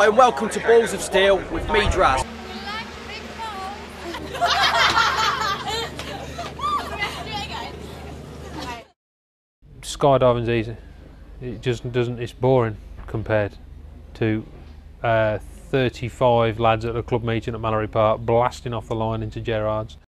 Hi and welcome to Balls of Steel with me, Draz. Skydiving's easy. It just doesn't. It's boring compared to 35 lads at a club meeting at Mallory Park blasting off the line into Gerrard's.